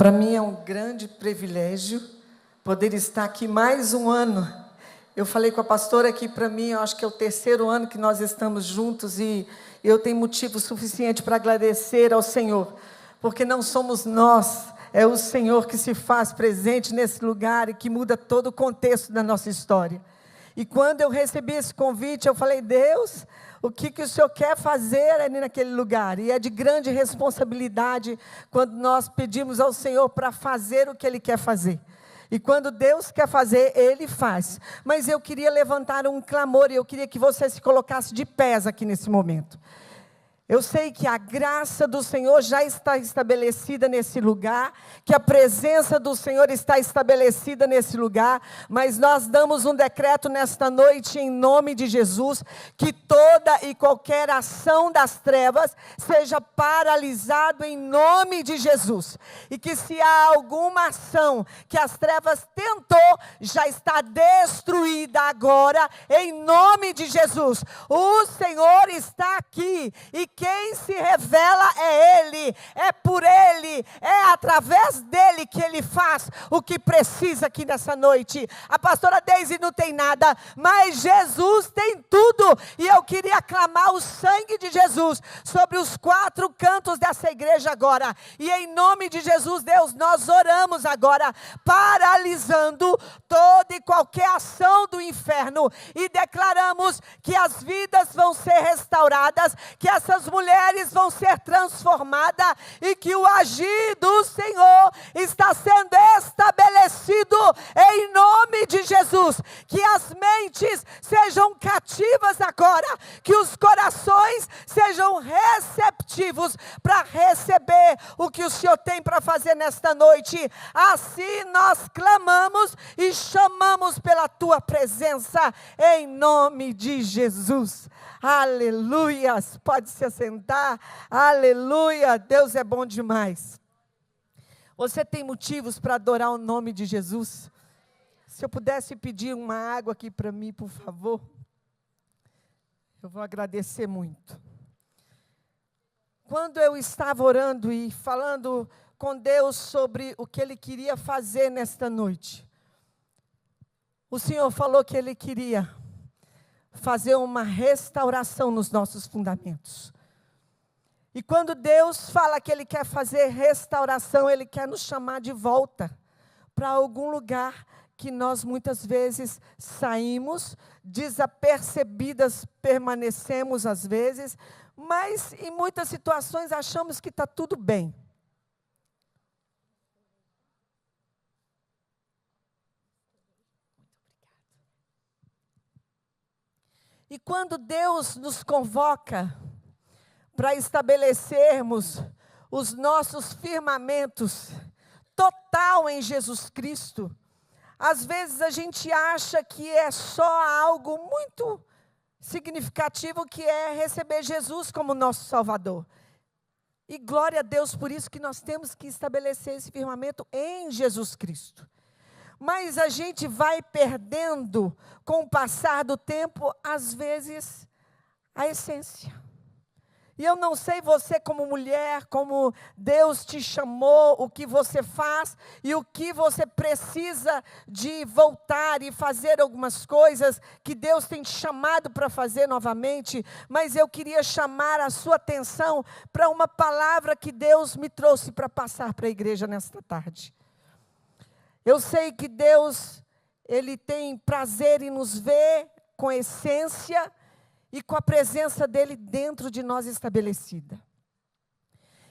Para mim é um grande privilégio poder estar aqui mais um ano. Eu falei com a pastora que para mim, eu acho que é o terceiro ano que nós estamos juntos e eu tenho motivo suficiente para agradecer ao Senhor, porque não somos nós, é o Senhor que se faz presente nesse lugar e que muda todo o contexto da nossa história. E quando eu recebi esse convite, eu falei, Deus, o que o Senhor quer fazer ali naquele lugar? E é de grande responsabilidade quando nós pedimos ao Senhor para fazer o que Ele quer fazer. E quando Deus quer fazer, Ele faz. Mas eu queria levantar um clamor e eu queria que você se colocasse de pés aqui nesse momento. Eu sei que a graça do Senhor já está estabelecida nesse lugar, que a presença do Senhor está estabelecida nesse lugar, mas nós damos um decreto nesta noite em nome de Jesus, que toda e qualquer ação das trevas seja paralisado em nome de Jesus, e que se há alguma ação que as trevas tentou, já está destruída agora em nome de Jesus. O Senhor está aqui e quem se revela é Ele, é por Ele, é através dEle que Ele faz o que precisa aqui nessa noite. A pastora Deise não tem nada, mas Jesus tem tudo. E eu queria aclamar o sangue de Jesus sobre os quatro cantos dessa igreja agora. E em nome de Jesus, Deus, nós oramos agora, paralisando toda e qualquer ação do inferno. E declaramos que as vidas vão ser restauradas, que essas mulheres vão ser transformadas e que o agir do Senhor está sendo estabelecido em nome de Jesus. Que as mentes sejam cativas agora, que os corações sejam receptivos para receber o que o Senhor tem para fazer nesta noite. Assim nós clamamos e chamamos pela tua presença em nome de Jesus. Aleluias, pode se assentar, aleluia, Deus é bom demais. Você tem motivos para adorar o nome de Jesus? Se eu pudesse pedir uma água aqui para mim, por favor, eu vou agradecer muito. Quando eu estava orando e falando com Deus sobre o que Ele queria fazer nesta noite, o Senhor falou que Ele queria fazer uma restauração nos nossos fundamentos. E quando Deus fala que Ele quer fazer restauração, Ele quer nos chamar de volta para algum lugar que nós muitas vezes saímos, desapercebidas permanecemos às vezes, mas em muitas situações achamos que está tudo bem. E quando Deus nos convoca para estabelecermos os nossos firmamentos total em Jesus Cristo, às vezes a gente acha que é só algo muito significativo, que é receber Jesus como nosso Salvador. E glória a Deus por isso que nós temos que estabelecer esse firmamento em Jesus Cristo. Mas a gente vai perdendo, com o passar do tempo, às vezes, a essência. E eu não sei você como mulher, como Deus te chamou, o que você faz e o que você precisa de voltar e fazer algumas coisas que Deus tem te chamado para fazer novamente. Mas eu queria chamar a sua atenção para uma palavra que Deus me trouxe para passar para a igreja nesta tarde. Eu sei que Deus, Ele tem prazer em nos ver com essência e com a presença dEle dentro de nós estabelecida.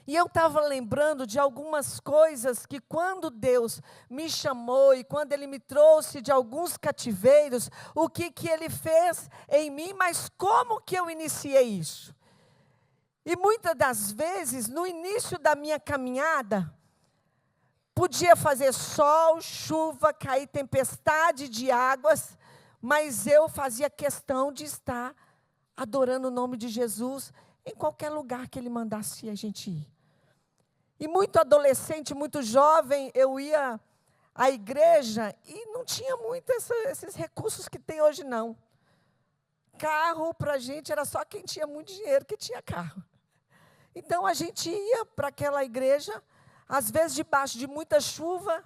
E eu estava lembrando de algumas coisas que quando Deus me chamou e quando Ele me trouxe de alguns cativeiros, o que Ele fez em mim, mas como que eu iniciei isso? E muitas das vezes, no início da minha caminhada, podia fazer sol, chuva, cair tempestade de águas, mas eu fazia questão de estar adorando o nome de Jesus em qualquer lugar que Ele mandasse a gente ir. E muito adolescente, muito jovem, eu ia à igreja e não tinha muito esses recursos que tem hoje, não. Carro para a gente era só quem tinha muito dinheiro que tinha carro. Então a gente ia para aquela igreja. às vezes debaixo de muita chuva,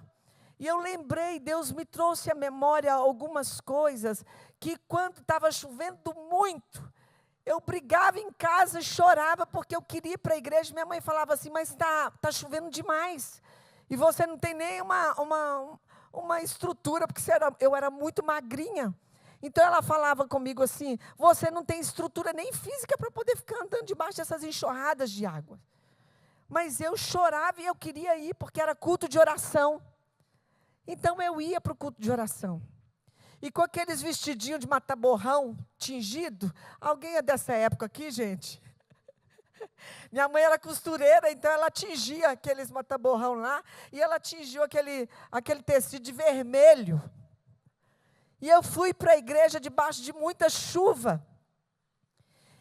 e eu lembrei, Deus me trouxe à memória algumas coisas, que quando estava chovendo muito, eu brigava em casa, chorava, porque eu queria ir para a igreja. Minha mãe falava assim, mas está chovendo demais, e você não tem nem uma estrutura, porque eu era muito magrinha. Então ela falava comigo assim, você não tem estrutura nem física para poder ficar andando debaixo dessas enxurradas de água. Mas eu chorava e eu queria ir, porque era culto de oração. Então eu ia para o culto de oração. E com aqueles vestidinhos de mata-borrão, tingido. Alguém é dessa época aqui, gente? Minha mãe era costureira, então ela tingia aqueles mata-borrão lá. E ela tingiu aquele tecido de vermelho. E eu fui para a igreja debaixo de muita chuva.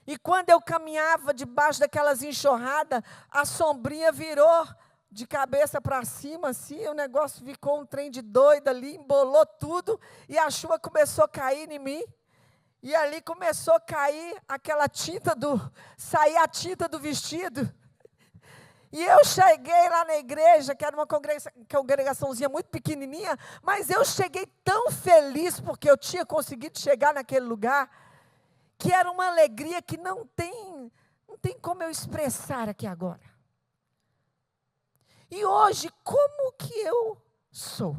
E quando eu caminhava debaixo daquelas enxurradas, a sombrinha virou de cabeça para cima, assim, o negócio ficou um trem de doido ali, embolou tudo, e a chuva começou a cair em mim, e ali começou a cair aquela tinta sair a tinta do vestido. E eu cheguei lá na igreja, que era uma congregaçãozinha muito pequenininha, mas eu cheguei tão feliz, porque eu tinha conseguido chegar naquele lugar, que era uma alegria que não tem como eu expressar aqui agora. E hoje, como que eu sou?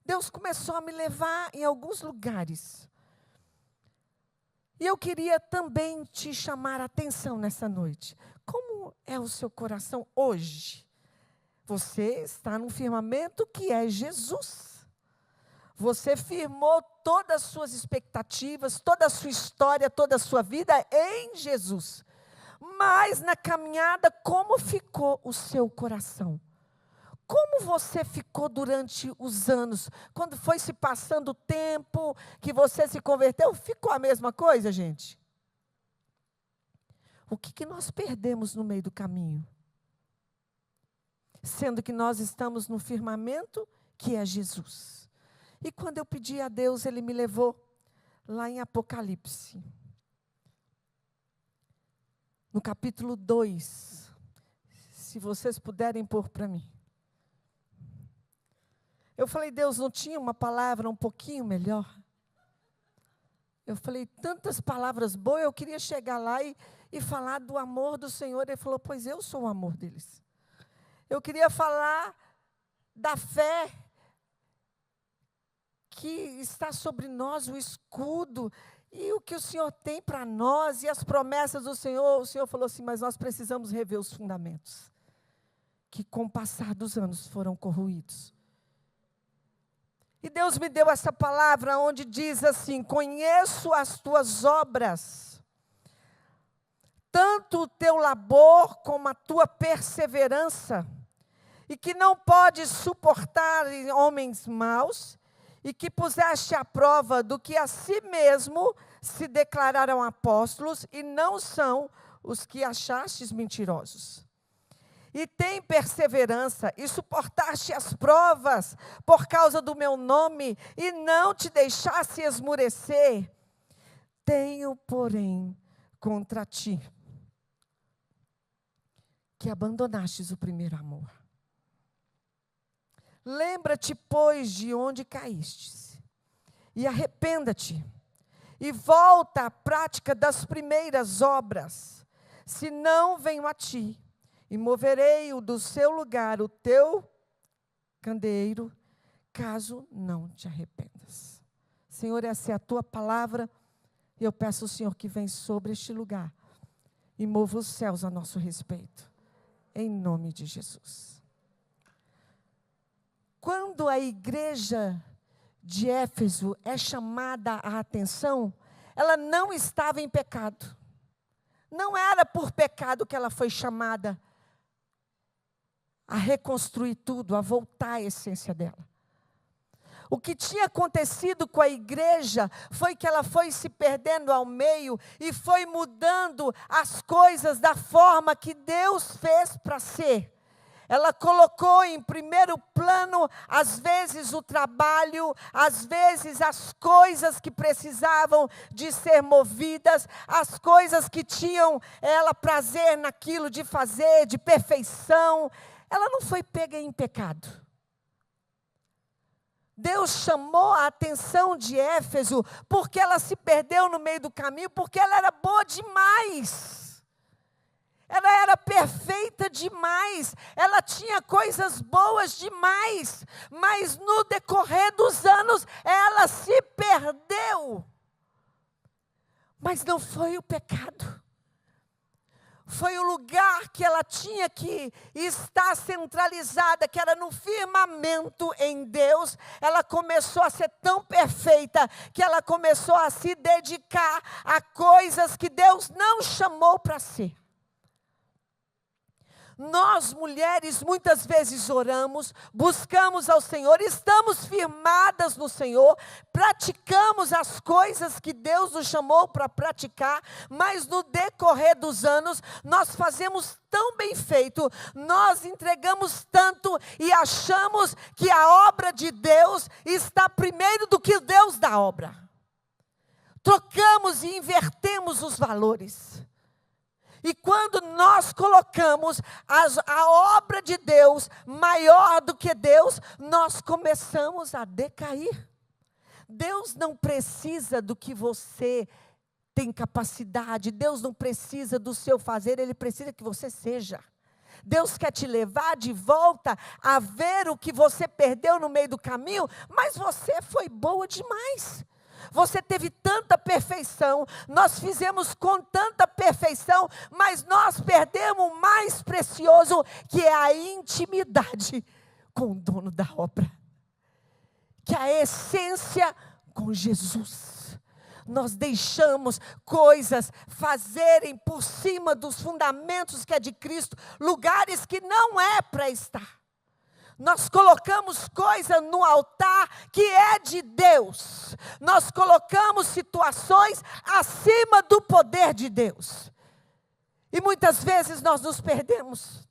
Deus começou a me levar em alguns lugares. E eu queria também te chamar a atenção nessa noite. Como é o seu coração hoje? Você está num firmamento que é Jesus. Você firmou todas as suas expectativas, toda a sua história, toda a sua vida em Jesus. Mas na caminhada, como ficou o seu coração? Como você ficou durante os anos? Quando foi se passando o tempo que você se converteu, ficou a mesma coisa, gente? O que nós perdemos no meio do caminho? Sendo que nós estamos no firmamento que é Jesus. E quando eu pedi a Deus, Ele me levou lá em Apocalipse. No capítulo 2, se vocês puderem pôr para mim. Eu falei, Deus, não tinha uma palavra um pouquinho melhor? Eu falei, tantas palavras boas, eu queria chegar lá e falar do amor do Senhor. Ele falou, pois eu sou o amor deles. Eu queria falar da fé que está sobre nós, o escudo, e o que o Senhor tem para nós, e as promessas do Senhor. O Senhor falou assim, mas nós precisamos rever os fundamentos, que com o passar dos anos foram corroídos. E Deus me deu essa palavra, onde diz assim, conheço as tuas obras, tanto o teu labor, como a tua perseverança, e que não podes suportar homens maus, e que puseste à prova do que a si mesmo se declararam apóstolos, e não são os que achastes mentirosos. E tem perseverança, e suportaste as provas por causa do meu nome, e não te deixaste esmurecer. Tenho, porém, contra ti, que abandonastes o primeiro amor. Lembra-te, pois, de onde caístes, e arrependa-te, e volta à prática das primeiras obras, senão venho a ti, e moverei do seu lugar o teu candeeiro, caso não te arrependas. Senhor, essa é a tua palavra, e eu peço ao Senhor que venha sobre este lugar, e mova os céus a nosso respeito, em nome de Jesus. Quando a igreja de Éfeso é chamada a atenção, ela não estava em pecado. Não era por pecado que ela foi chamada a reconstruir tudo, a voltar à essência dela. O que tinha acontecido com a igreja foi que ela foi se perdendo ao meio e foi mudando as coisas da forma que Deus fez para ser. Ela colocou em primeiro plano, às vezes, o trabalho, às vezes, as coisas que precisavam de ser movidas, as coisas que tinham ela prazer naquilo de fazer, de perfeição. ela não foi pega em pecado. Deus chamou a atenção de Éfeso porque ela se perdeu no meio do caminho, porque ela era boa demais. Ela era perfeita demais. Ela tinha coisas boas demais. Mas no decorrer dos anos, ela se perdeu. Mas não foi o pecado. Foi o lugar que ela tinha que estar centralizada, que era no firmamento em Deus. Ela começou a ser tão perfeita, que ela começou a se dedicar a coisas que Deus não chamou para ser. Nós, mulheres, muitas vezes oramos, buscamos ao Senhor, estamos firmadas no Senhor, praticamos as coisas que Deus nos chamou para praticar, mas no decorrer dos anos, nós fazemos tão bem feito, nós entregamos tanto e achamos que a obra de Deus está primeiro do que o Deus da obra. Trocamos e invertemos os valores. E quando nós colocamos a obra de Deus maior do que Deus, nós começamos a decair. Deus não precisa do que você tem capacidade, Deus não precisa do seu fazer, Ele precisa que você seja. Deus quer te levar de volta a ver o que você perdeu no meio do caminho, mas você foi boa demais. Você teve tanta perfeição, nós fizemos com tanta perfeição, mas nós perdemos o mais precioso, que é a intimidade com o dono da obra. Que é a essência com Jesus. Nós deixamos coisas fazerem por cima dos fundamentos que é de Cristo, lugares que não é para estar. Nós colocamos coisa no altar que é de Deus. Nós colocamos situações acima do poder de Deus. E muitas vezes nós nos perdemos.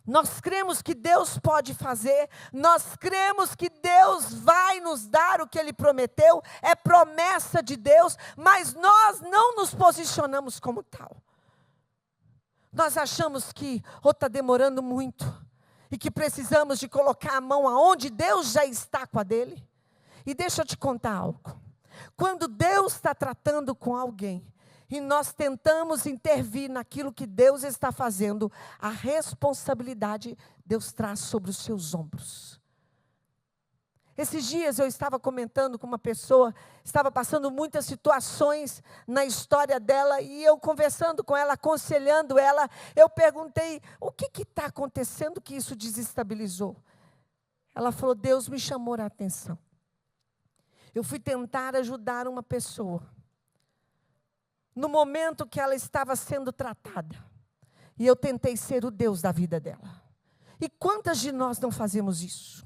Nós cremos que Deus pode fazer. Nós cremos que Deus vai nos dar o que Ele prometeu. É promessa de Deus. Mas nós não nos posicionamos como tal. Nós achamos que está demorando muito. E que precisamos de colocar a mão aonde Deus já está com a dele. E deixa eu te contar algo. Quando Deus está tratando com alguém, e nós tentamos intervir naquilo que Deus está fazendo, a responsabilidade Deus traz sobre os seus ombros. Esses dias eu estava comentando com uma pessoa, estava passando muitas situações na história dela, e eu conversando com ela, aconselhando ela, eu perguntei, o que está acontecendo que isso desestabilizou? Ela falou, Deus me chamou a atenção. Eu fui tentar ajudar uma pessoa, no momento que ela estava sendo tratada, e eu tentei ser o Deus da vida dela. E quantas de nós não fazemos isso?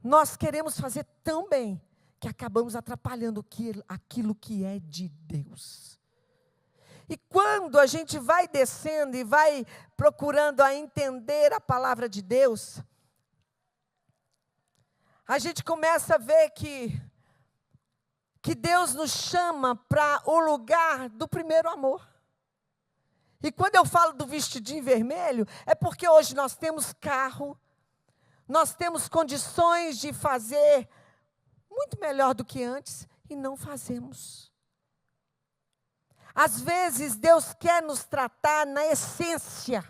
Nós queremos fazer tão bem, que acabamos atrapalhando aquilo que é de Deus. E quando a gente vai descendo e vai procurando a entender a palavra de Deus, a gente começa a ver que Deus nos chama para o lugar do primeiro amor. E quando eu falo do vestidinho vermelho, é porque hoje nós temos carro, nós temos condições de fazer muito melhor do que antes e não fazemos. Às vezes Deus quer nos tratar na essência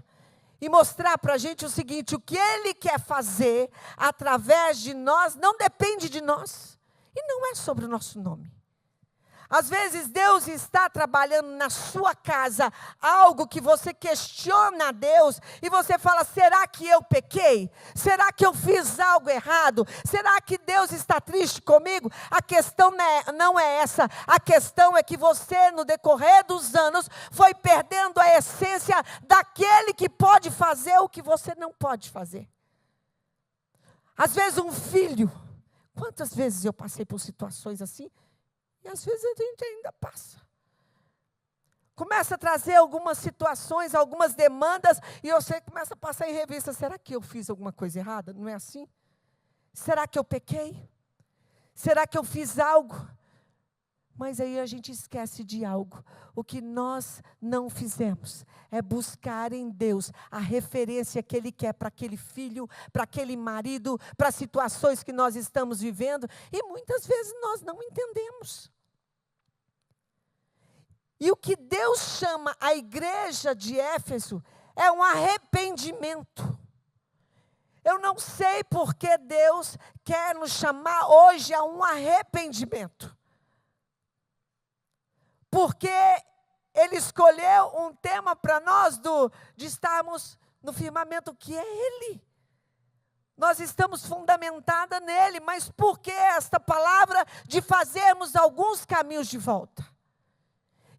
e mostrar para a gente o seguinte, o que Ele quer fazer através de nós não depende de nós e não é sobre o nosso nome. Às vezes Deus está trabalhando na sua casa algo que você questiona a Deus e você fala, será que eu pequei? Será que eu fiz algo errado? Será que Deus está triste comigo? A questão não é essa. A questão é que você, no decorrer dos anos, foi perdendo a essência daquele que pode fazer o que você não pode fazer. Às vezes um filho, quantas vezes eu passei por situações assim? E às vezes a gente ainda passa. Começa a trazer algumas situações, algumas demandas, e você começa a passar em revista. Será que eu fiz alguma coisa errada? Não é assim? Será que eu pequei? Será que eu fiz algo? Mas aí a gente esquece de algo. O que nós não fizemos é buscar em Deus a referência que Ele quer para aquele filho, para aquele marido, para as situações que nós estamos vivendo. E muitas vezes nós não entendemos. E o que Deus chama a igreja de Éfeso é um arrependimento. Eu não sei por que Deus quer nos chamar hoje a um arrependimento. Porque Ele escolheu um tema para nós de estarmos no firmamento que é Ele. Nós estamos fundamentada nele, mas por que esta palavra de fazermos alguns caminhos de volta?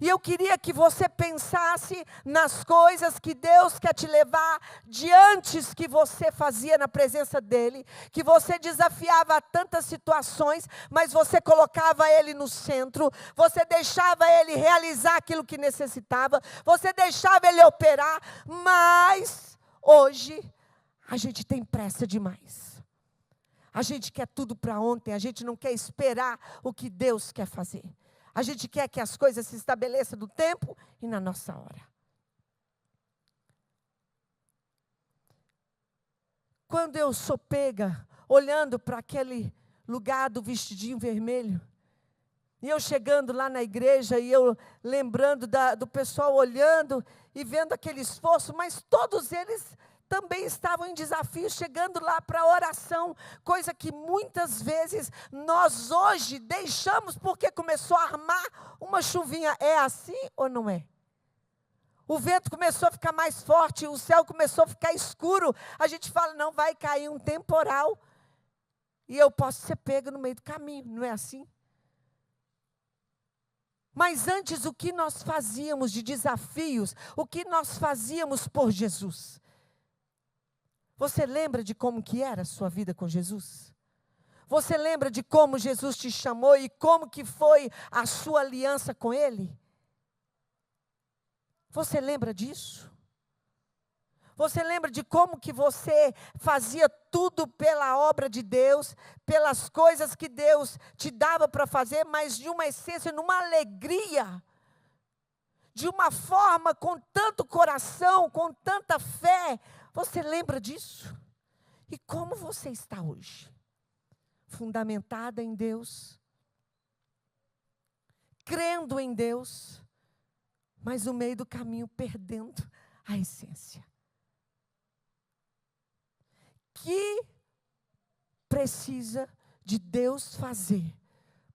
E eu queria que você pensasse nas coisas que Deus quer te levar de antes que você fazia na presença dEle, que você desafiava tantas situações, mas você colocava Ele no centro, você deixava Ele realizar aquilo que necessitava, você deixava Ele operar, mas hoje a gente tem pressa demais. A gente quer tudo para ontem, a gente não quer esperar o que Deus quer fazer. A gente quer que as coisas se estabeleçam no tempo e na nossa hora. Quando eu sou pega, olhando para aquele lugar do vestidinho vermelho, e eu chegando lá na igreja, e eu lembrando do pessoal olhando e vendo aquele esforço, mas todos eles também estavam em desafio, chegando lá para a oração, coisa que muitas vezes nós hoje deixamos porque começou a armar uma chuvinha. É assim ou não é? O vento começou a ficar mais forte, o céu começou a ficar escuro. A gente fala, não, vai cair um temporal e eu posso ser pego no meio do caminho, não é assim? Mas antes, o que nós fazíamos de desafios, o que nós fazíamos por Jesus? Você lembra de como que era a sua vida com Jesus? Você lembra de como Jesus te chamou e como que foi a sua aliança com Ele? Você lembra disso? Você lembra de como que você fazia tudo pela obra de Deus, pelas coisas que Deus te dava para fazer, mas de uma essência, numa alegria, de uma forma com tanto coração, com tanta fé? Você lembra disso? E como você está hoje? Fundamentada em Deus, crendo em Deus, mas no meio do caminho perdendo a essência. Que precisa de Deus fazer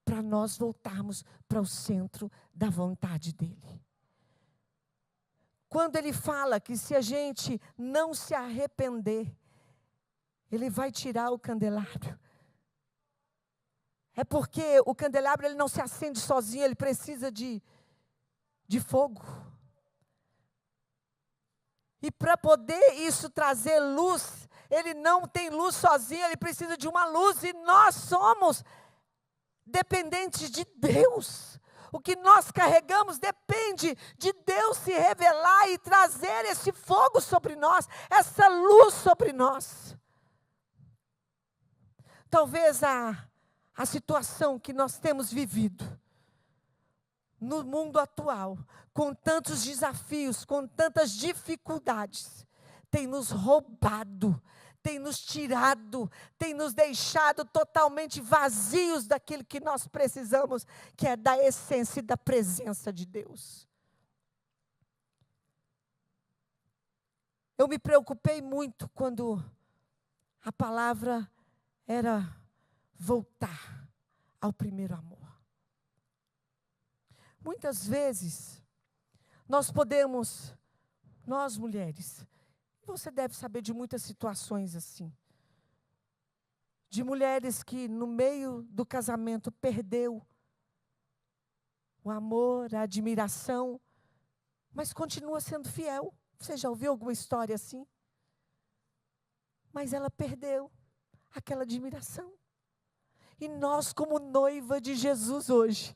para nós voltarmos para o centro da vontade dEle? Quando Ele fala que se a gente não se arrepender, Ele vai tirar o candelabro. É porque o candelabro ele não se acende sozinho, ele precisa de fogo. E para poder isso trazer luz, ele não tem luz sozinho, ele precisa de uma luz. E nós somos dependentes de Deus. O que nós carregamos depende de Deus se revelar e trazer esse fogo sobre nós, essa luz sobre nós. Talvez a situação que nós temos vivido no mundo atual, com tantos desafios, com tantas dificuldades, tem nos roubado, tem nos tirado, tem nos deixado totalmente vazios daquilo que nós precisamos, que é da essência e da presença de Deus. Eu me preocupei muito quando a palavra era voltar ao primeiro amor. Muitas vezes, nós mulheres, você deve saber de muitas situações assim, de mulheres que no meio do casamento perdeu o amor, a admiração, mas continua sendo fiel. Você já ouviu alguma história assim? Mas ela perdeu aquela admiração. E nós, como noiva de Jesus hoje,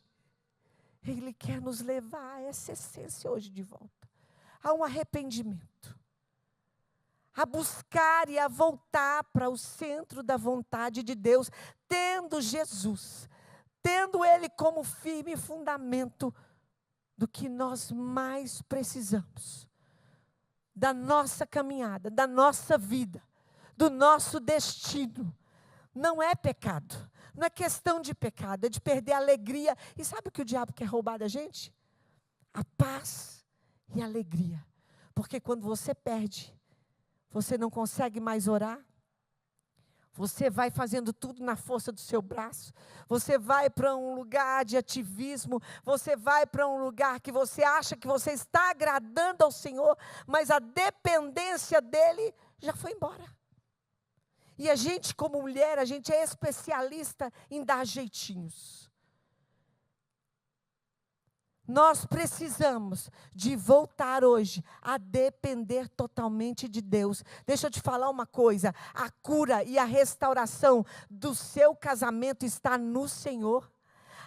Ele quer nos levar a essa essência hoje de volta, a um arrependimento, a buscar e a voltar para o centro da vontade de Deus, tendo Jesus, tendo Ele como firme fundamento do que nós mais precisamos, da nossa caminhada, da nossa vida, do nosso destino. Não é pecado, não é questão de pecado, é de perder a alegria. E sabe o que o diabo quer roubar da gente? A paz e a alegria. Porque quando você perde, você não consegue mais orar, você vai fazendo tudo na força do seu braço, você vai para um lugar de ativismo, você vai para um lugar que você acha que você está agradando ao Senhor, mas a dependência dEle já foi embora. E a gente, como mulher, a gente é especialista em dar jeitinhos. Nós precisamos de voltar hoje a depender totalmente de Deus. Deixa eu te falar uma coisa, a cura e a restauração do seu casamento está no Senhor.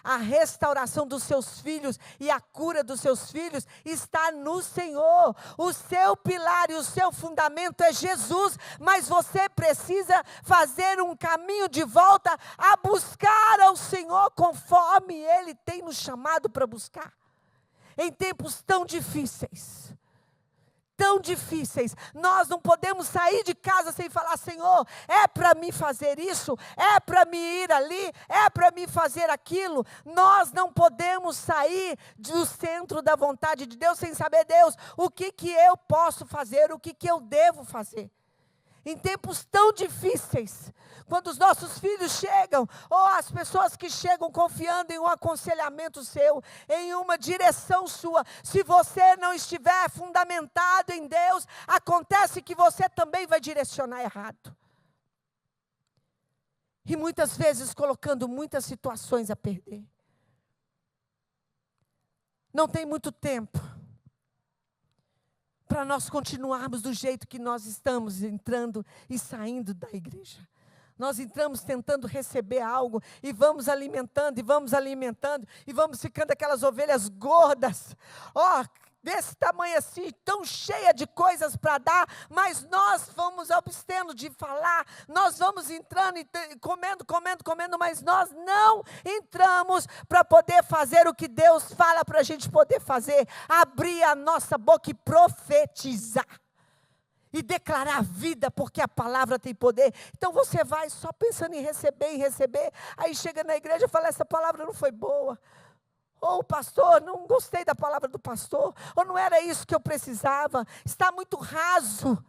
A restauração dos seus filhos e a cura dos seus filhos está no Senhor. O seu pilar e o seu fundamento é Jesus, mas você precisa fazer um caminho de volta a buscar ao Senhor conforme Ele tem nos chamado para buscar. Em tempos tão difíceis, nós não podemos sair de casa sem falar: Senhor, é para mim fazer isso, é para mim ir ali, é para mim fazer aquilo. Nós não podemos sair do centro da vontade de Deus sem saber, Deus, o que eu posso fazer, o que eu devo fazer. Em tempos tão difíceis, quando os nossos filhos chegam, ou as pessoas que chegam confiando em um aconselhamento seu, em uma direção sua, se você não estiver fundamentado em Deus, acontece que você também vai direcionar errado. E muitas vezes colocando muitas situações a perder. Não tem muito tempo para nós continuarmos do jeito que nós estamos entrando e saindo da igreja. Nós entramos tentando receber algo e vamos alimentando, e vamos ficando aquelas ovelhas gordas, desse tamanho assim, tão cheia de coisas para dar, mas nós vamos abstendo de falar, nós vamos entrando e comendo, mas nós não entramos para poder fazer o que Deus fala para a gente poder fazer, abrir a nossa boca e profetizar. E declarar vida, porque a palavra tem poder. Então você vai só pensando em receber. Aí chega na igreja e fala: essa palavra não foi boa. Ou pastor, não gostei da palavra do pastor. Ou não era isso que eu precisava. Está muito raso.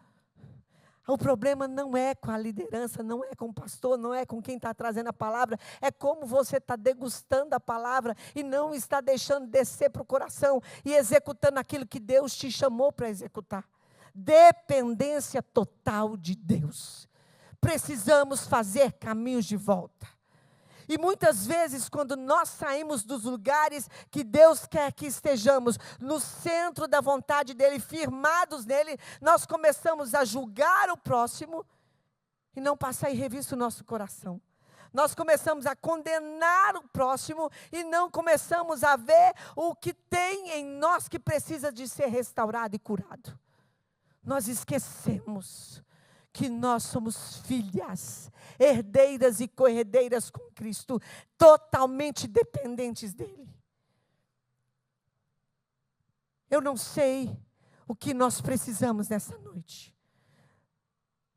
O problema não é com a liderança, não é com o pastor, não é com quem está trazendo a palavra. É como você está degustando a palavra e não está deixando descer para o coração e executando aquilo que Deus te chamou para executar. Dependência total de Deus. Precisamos fazer caminhos de volta. E muitas vezes, quando nós saímos dos lugares que Deus quer que estejamos, no centro da vontade dEle, firmados nele, nós começamos a julgar o próximo e não passar em revista o nosso coração. Nós começamos a condenar o próximo e não começamos a ver o que tem em nós que precisa de ser restaurado e curado. Nós esquecemos que nós somos filhas, herdeiras e co-herdeiras com Cristo, totalmente dependentes dEle. Eu não sei o que nós precisamos nessa noite,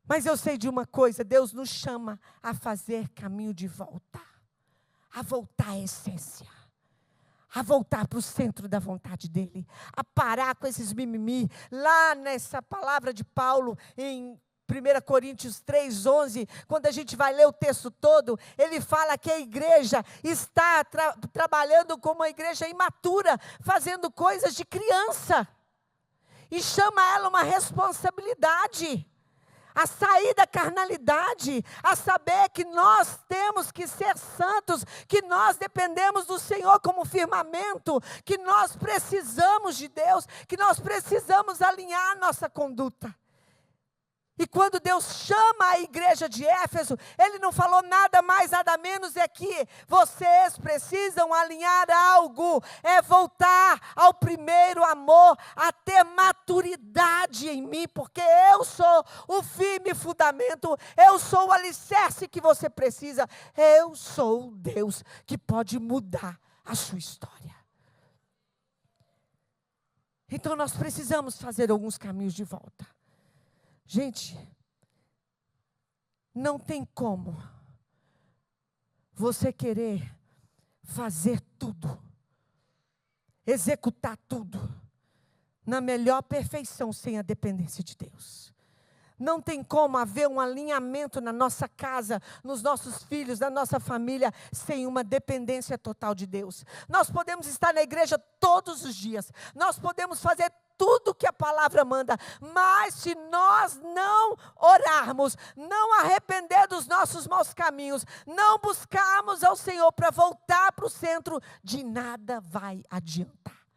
mas eu sei de uma coisa: Deus nos chama a fazer caminho de volta, a voltar à essência. A voltar para o centro da vontade dEle, a parar com esses mimimi. Lá nessa palavra de Paulo, em 1 Coríntios 3:11, quando a gente vai ler o texto todo, ele fala que a igreja está trabalhando como uma igreja imatura, fazendo coisas de criança, e chama ela uma responsabilidade. A sair da carnalidade, a saber que nós temos que ser santos, que nós dependemos do Senhor como firmamento, que nós precisamos de Deus, que nós precisamos alinhar a nossa conduta. E quando Deus chama a igreja de Éfeso, Ele não falou nada mais, nada menos, é que vocês precisam alinhar algo, é voltar ao primeiro amor, a ter maturidade em mim, porque eu sou o firme fundamento, eu sou o alicerce que você precisa, eu sou o Deus que pode mudar a sua história. Então nós precisamos fazer alguns caminhos de volta. Gente, não tem como você querer fazer tudo, executar tudo, na melhor perfeição sem a dependência de Deus. Não tem como haver um alinhamento na nossa casa, nos nossos filhos, na nossa família, sem uma dependência total de Deus. Nós podemos estar na igreja todos os dias, nós podemos fazer tudo que a palavra manda, mas se nós não orarmos, não arrepender dos nossos maus caminhos, não buscarmos ao Senhor para voltar para o centro, de nada vai adiantar.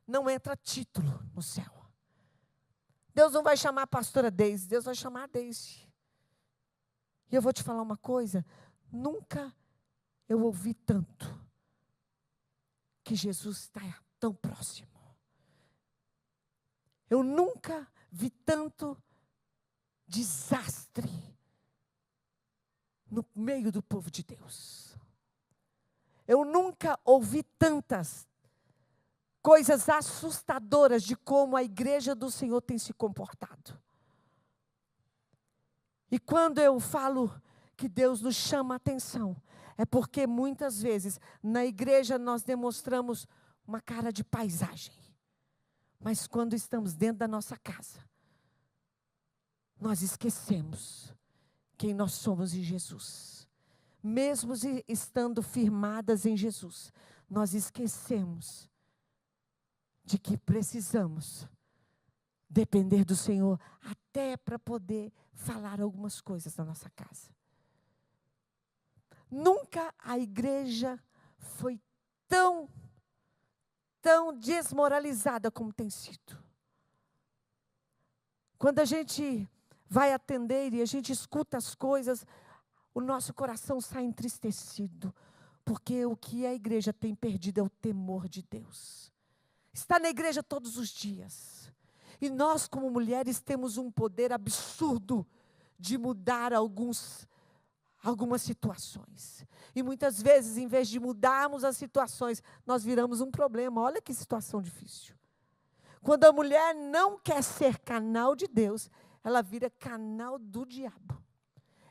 Não entra título no céu. Deus não vai chamar a pastora Deise, Deus vai chamar a Deise. E eu vou te falar uma coisa, nunca eu ouvi tanto que Jesus está tão próximo. Eu nunca vi tanto desastre no meio do povo de Deus. Eu nunca ouvi tantas coisas assustadoras de como a igreja do Senhor tem se comportado. E quando eu falo que Deus nos chama a atenção, é porque muitas vezes na igreja nós demonstramos uma cara de paisagem. Mas quando estamos dentro da nossa casa, nós esquecemos quem nós somos em Jesus. Mesmo estando firmadas em Jesus, nós esquecemos de que precisamos depender do Senhor até para poder falar algumas coisas na nossa casa. Nunca a igreja foi tão desmoralizada como tem sido. Quando a gente vai atender e a gente escuta as coisas, o nosso coração sai entristecido, porque o que a igreja tem perdido é o temor de Deus. Está na igreja todos os dias. E nós, como mulheres, temos um poder absurdo de mudar algumas situações. E muitas vezes, em vez de mudarmos as situações, nós viramos um problema. Olha que situação difícil. Quando a mulher não quer ser canal de Deus, ela vira canal do diabo.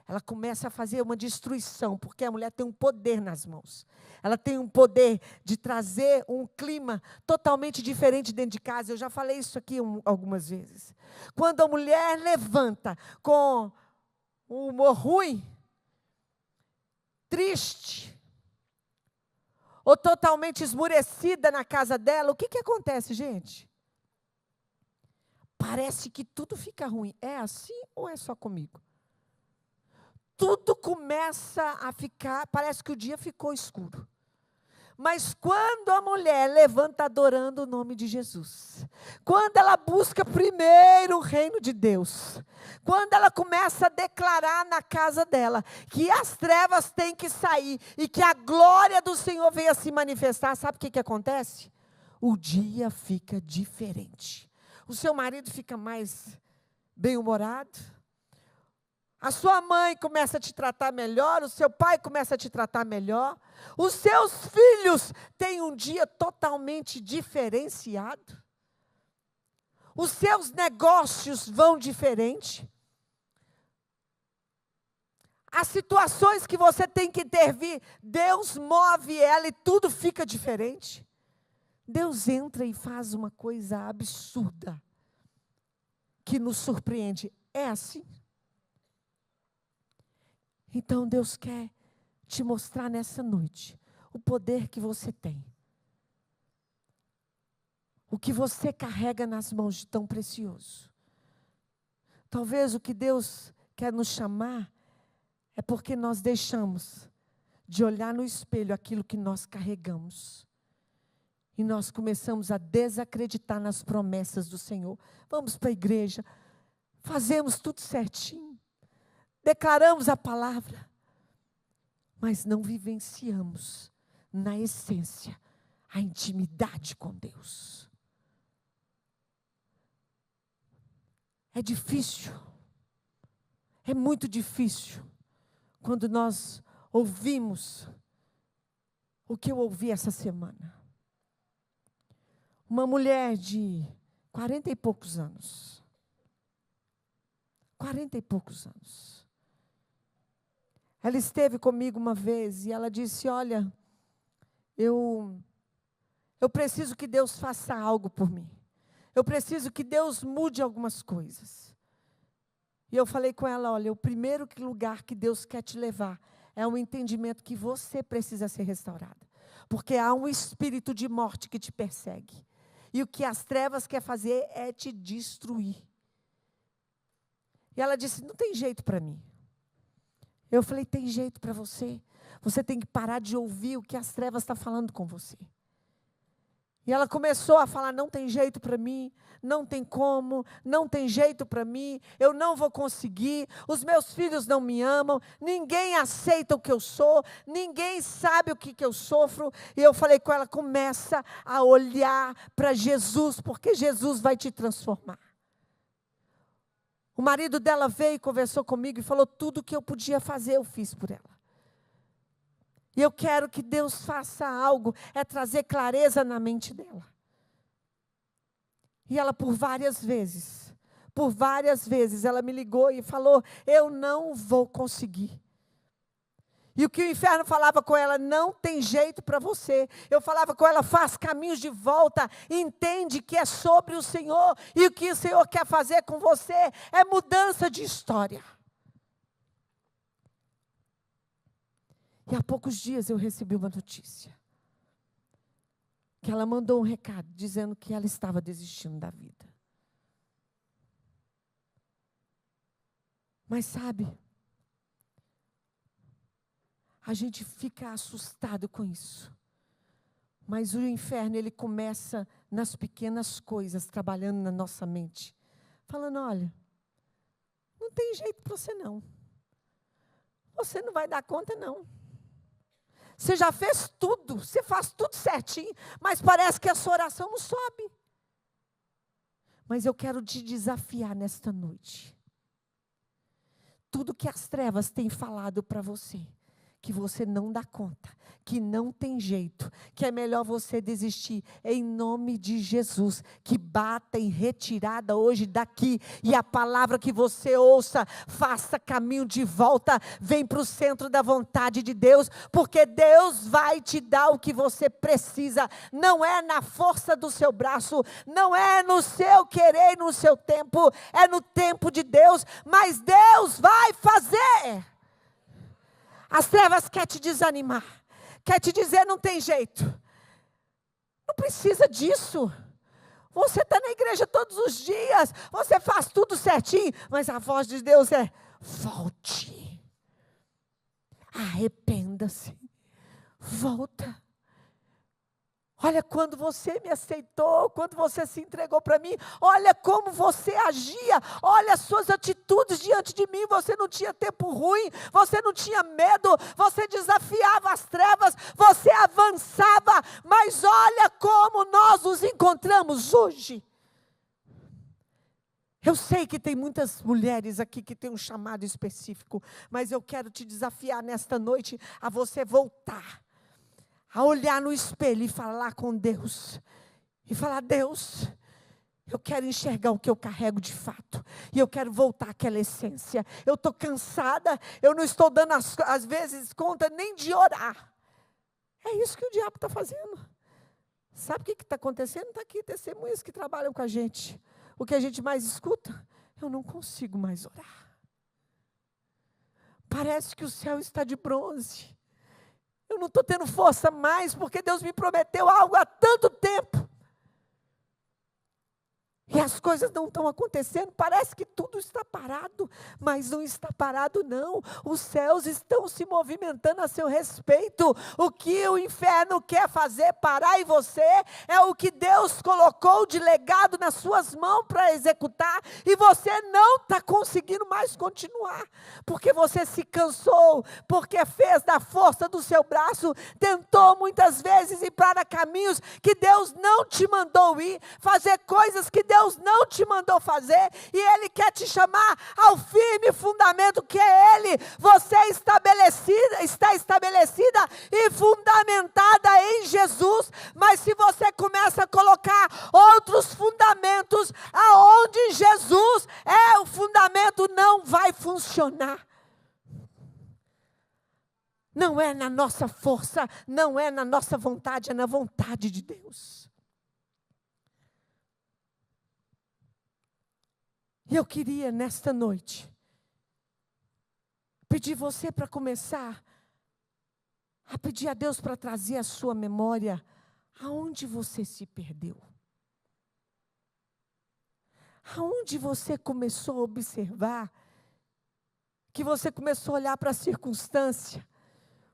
Ela começa a fazer uma destruição, porque a mulher tem um poder nas mãos. Ela tem um poder de trazer um clima totalmente diferente dentro de casa. Eu já falei isso aqui algumas vezes. Quando a mulher levanta com um humor ruim, triste, ou totalmente esmurecida na casa dela, o que acontece, gente? Parece que tudo fica ruim. É assim ou é só comigo? Tudo começa a ficar, parece que o dia ficou escuro. Mas quando a mulher levanta adorando o nome de Jesus, quando ela busca primeiro o reino de Deus, quando ela começa a declarar na casa dela que as trevas têm que sair e que a glória do Senhor venha se manifestar, sabe o que acontece? O dia fica diferente. O seu marido fica mais bem-humorado, a sua mãe começa a te tratar melhor, o seu pai começa a te tratar melhor, os seus filhos têm um dia totalmente diferenciado, os seus negócios vão diferente, as situações que você tem que intervir, Deus move ela e tudo fica diferente. Deus entra e faz uma coisa absurda, que nos surpreende. É assim. Então Deus quer te mostrar nessa noite o poder que você tem. O que você carrega nas mãos de tão precioso. Talvez o que Deus quer nos chamar é porque nós deixamos de olhar no espelho aquilo que nós carregamos. E nós começamos a desacreditar nas promessas do Senhor. Vamos para a igreja. fazemos tudo certinho, declaramos a palavra, mas não vivenciamos, na essência, a intimidade com Deus. É difícil, é muito difícil, quando nós ouvimos o que eu ouvi essa semana. Uma mulher de 40 e poucos anos. 40 e poucos anos. Ela esteve comigo uma vez e ela disse, olha, eu preciso que Deus faça algo por mim. Eu preciso que Deus mude algumas coisas. E eu falei com ela, olha, o primeiro lugar que Deus quer te levar é o entendimento que você precisa ser restaurada. Porque há um espírito de morte que te persegue. E o que as trevas quer fazer é te destruir. E ela disse, não tem jeito para mim. Eu falei, tem jeito para você. Você tem que parar de ouvir o que as trevas estão falando com você. E ela começou a falar, não tem jeito para mim, não tem como, não tem jeito para mim, eu não vou conseguir, os meus filhos não me amam, ninguém aceita o que eu sou, ninguém sabe o que eu sofro. E eu falei com ela, começa a olhar para Jesus, porque Jesus vai te transformar. O marido dela veio e conversou comigo e falou, tudo que eu podia fazer eu fiz por ela. E eu quero que Deus faça algo, é trazer clareza na mente dela. E ela por várias vezes, ela me ligou e falou, eu não vou conseguir. E o que o inferno falava com ela, não tem jeito para você. Eu falava com ela, faz caminhos de volta, entende que é sobre o Senhor. E o que o Senhor quer fazer com você é mudança de história. E há poucos dias eu recebi uma notícia. Que ela mandou um recado dizendo que ela estava desistindo da vida. Mas sabe, a gente fica assustado com isso. Mas o inferno, ele começa nas pequenas coisas, trabalhando na nossa mente. Falando, olha, não tem jeito para você não. Você não vai dar conta não. Você já fez tudo, você faz tudo certinho, mas parece que a sua oração não sobe. Mas eu quero te desafiar nesta noite. Tudo que as trevas têm falado para você, que você não dá conta, que não tem jeito, que é melhor você desistir, em nome de Jesus, que bata em retirada hoje daqui, e a palavra que você ouça, faça caminho de volta, vem para o centro da vontade de Deus, porque Deus vai te dar o que você precisa, não é na força do seu braço, não é no seu querer, no seu tempo, é no tempo de Deus, mas Deus vai fazer. As trevas querem te desanimar, quer te dizer não tem jeito. Não precisa disso. Você está na igreja todos os dias, você faz tudo certinho, mas a voz de Deus é, volte. Arrependa-se. Volta. Olha, quando você me aceitou, quando você se entregou para mim, olha como você agia, olha as suas atitudes diante de mim, você não tinha tempo ruim, você não tinha medo, você desafiava as trevas, você avançava, mas olha como nós nos encontramos hoje. Eu sei que tem muitas mulheres aqui que têm um chamado específico, mas eu quero te desafiar nesta noite a você voltar. A olhar no espelho e falar com Deus. E falar, Deus, eu quero enxergar o que eu carrego de fato. E eu quero voltar àquela essência. Eu estou cansada, eu não estou dando às vezes conta nem de orar. É isso que o diabo está fazendo. Sabe o que está acontecendo? Está aqui testemunhas que trabalham com a gente. O que a gente mais escuta? Eu não consigo mais orar. Parece que o céu está de bronze. Eu não estou tendo força mais, porque Deus me prometeu algo há tanto tempo. E as coisas não estão acontecendo, parece que tudo está parado, mas não está parado não. Os céus estão se movimentando a seu respeito. O que o inferno quer fazer parar em você, é o que Deus colocou de legado nas suas mãos para executar, e você não está conseguindo mais continuar, porque você se cansou, porque fez da força do seu braço, tentou muitas vezes ir para caminhos que Deus não te mandou ir, fazer coisas que Deus não te mandou fazer, e Ele quer te chamar ao firme fundamento que é Ele. Você está estabelecida e fundamentada em Jesus, mas se você começa a colocar outros fundamentos, aonde Jesus é o fundamento, não vai funcionar. Não é na nossa força, não é na nossa vontade, é na vontade de Deus. E eu queria, nesta noite, pedir você para começar a pedir a Deus para trazer à sua memória aonde você se perdeu. Aonde você começou a observar, que você começou a olhar para a circunstância.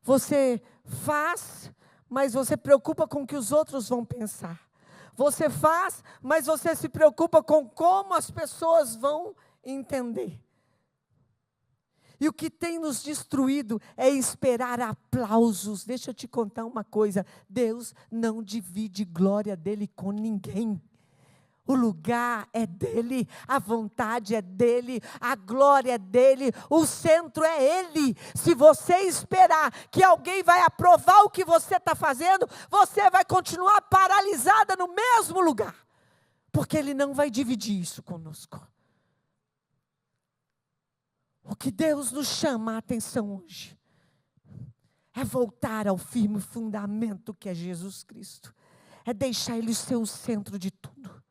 Você faz, mas você preocupa com o que os outros vão pensar. Você faz, mas você se preocupa com como as pessoas vão entender. E o que tem nos destruído é esperar aplausos. Deixa eu te contar uma coisa. Deus não divide glória dele com ninguém. O lugar é dele, a vontade é dele, a glória é dele, o centro é ele. Se você esperar que alguém vai aprovar o que você está fazendo, você vai continuar paralisada no mesmo lugar, porque ele não vai dividir isso conosco. O que Deus nos chama a atenção hoje é voltar ao firme fundamento que é Jesus Cristo, é deixar Ele ser o centro de tudo.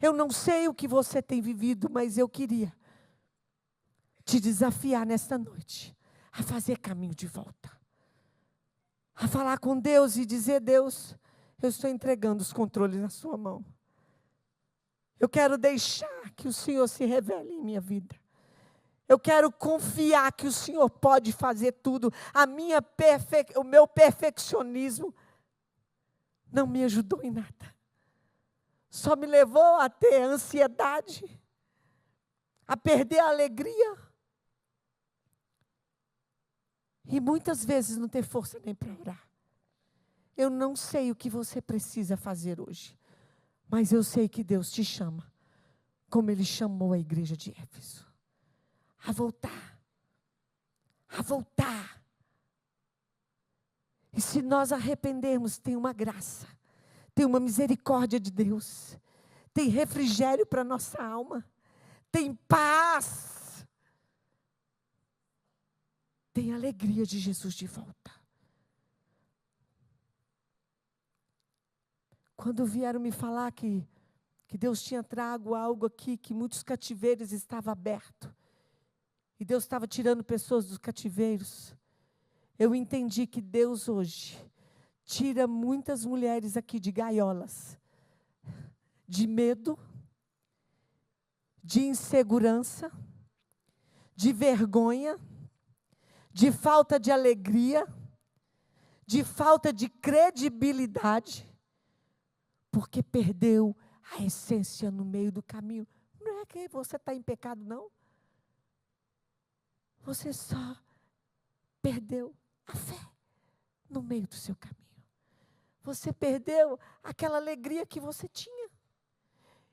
Eu não sei o que você tem vivido, mas eu queria te desafiar nesta noite a fazer caminho de volta. A falar com Deus e dizer: Deus, eu estou entregando os controles na sua mão. Eu quero deixar que o Senhor se revele em minha vida. Eu quero confiar que o Senhor pode fazer tudo. O meu perfeccionismo não me ajudou em nada. Só me levou a ter ansiedade, a perder a alegria. E muitas vezes não ter força nem para orar. Eu não sei o que você precisa fazer hoje, mas eu sei que Deus te chama, como Ele chamou a igreja de Éfeso, a voltar. A voltar. E se nós arrependermos, tem uma graça. Tem uma misericórdia de Deus, tem refrigério para nossa alma, tem paz, tem alegria de Jesus de volta. Quando vieram me falar que Deus tinha trago algo aqui, que muitos cativeiros estavam abertos, e Deus estava tirando pessoas dos cativeiros, eu entendi que Deus hoje tira muitas mulheres aqui de gaiolas, de medo, de insegurança, de vergonha, de falta de alegria, de falta de credibilidade, porque perdeu a essência no meio do caminho. Não é que você está em pecado, não. Você só perdeu a fé no meio do seu caminho. Você perdeu aquela alegria que você tinha.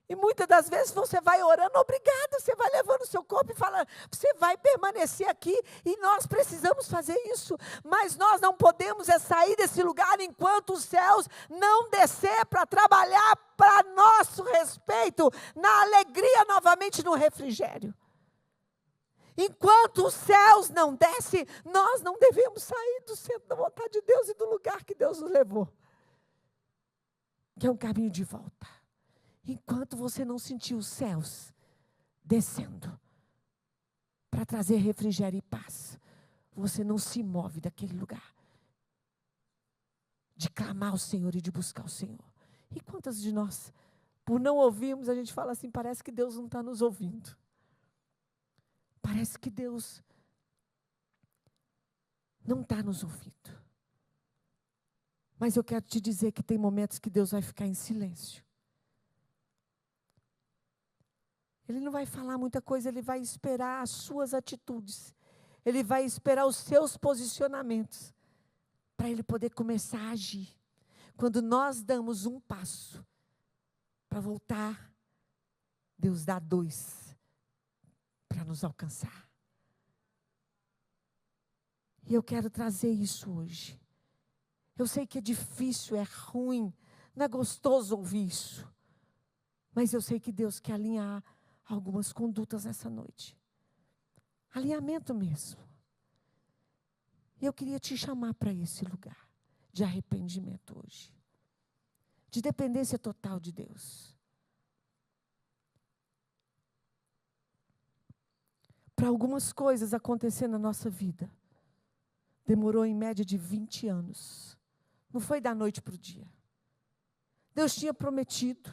E muitas das vezes você vai orando, obrigada, você vai levando o seu corpo e fala, você vai permanecer aqui, e nós precisamos fazer isso. Mas nós não podemos sair desse lugar enquanto os céus não descer para trabalhar para nosso respeito, na alegria novamente, no refrigério. Enquanto os céus não descem, nós não devemos sair do centro da vontade de Deus e do lugar que Deus nos levou, que é um caminho de volta. Enquanto você não sentir os céus descendo para trazer refrigério e paz, você não se move daquele lugar de clamar ao Senhor e de buscar o Senhor. E quantas de nós por não ouvirmos, a gente fala assim, parece que Deus não está nos ouvindo. Parece que Deus não está nos ouvindo. Mas eu quero te dizer que tem momentos que Deus vai ficar em silêncio. Ele não vai falar muita coisa, Ele vai esperar as suas atitudes. Ele vai esperar os seus posicionamentos, para Ele poder começar a agir. Quando nós damos um passo para voltar, Deus dá 2 para nos alcançar. E eu quero trazer isso hoje. Eu sei que é difícil, é ruim, não é gostoso ouvir isso. Mas eu sei que Deus quer alinhar algumas condutas nessa noite. Alinhamento mesmo. E eu queria te chamar para esse lugar de arrependimento hoje. De dependência total de Deus. Para algumas coisas acontecer na nossa vida, demorou em média de 20 anos. Não foi da noite para o dia. Deus tinha prometido.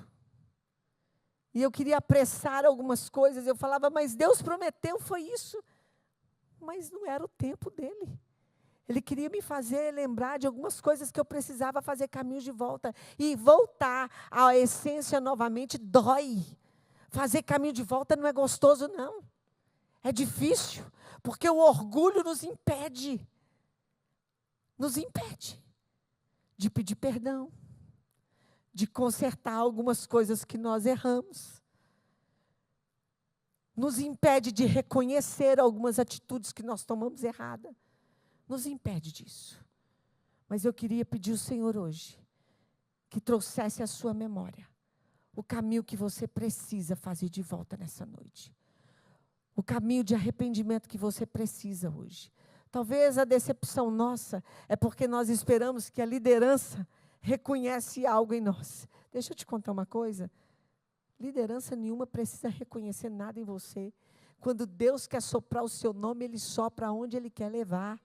E eu queria apressar algumas coisas. Eu falava, mas Deus prometeu, foi isso. Mas não era o tempo dele. Ele queria me fazer lembrar de algumas coisas que eu precisava fazer caminhos de volta. E voltar à essência novamente dói. Fazer caminho de volta não é gostoso, não. É difícil, porque o orgulho nos impede. Nos impede de pedir perdão, de consertar algumas coisas que nós erramos. Nos impede de reconhecer algumas atitudes que nós tomamos errada. Nos impede disso. Mas eu queria pedir ao Senhor hoje, que trouxesse à sua memória o caminho que você precisa fazer de volta nessa noite. O caminho de arrependimento que você precisa hoje. Talvez a decepção nossa é porque nós esperamos que a liderança reconhece algo em nós. Deixa eu te contar uma coisa. Liderança nenhuma precisa reconhecer nada em você. Quando Deus quer soprar o seu nome, Ele sopra onde Ele quer levar.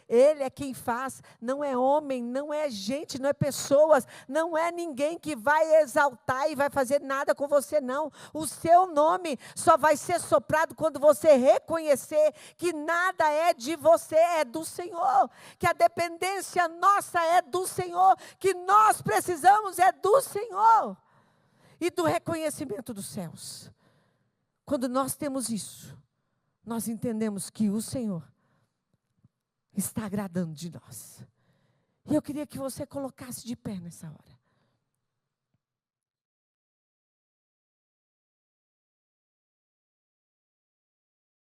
Ele é quem faz, não é homem, não é gente, não é pessoas, não é ninguém que vai exaltar e vai fazer nada com você, não. O seu nome só vai ser soprado quando você reconhecer que nada é de você, é do Senhor. Que a dependência nossa é do Senhor, que nós precisamos é do Senhor. E do reconhecimento dos céus. Quando nós temos isso, nós entendemos que o Senhor está agradando de nós. E eu queria que você colocasse de pé nessa hora.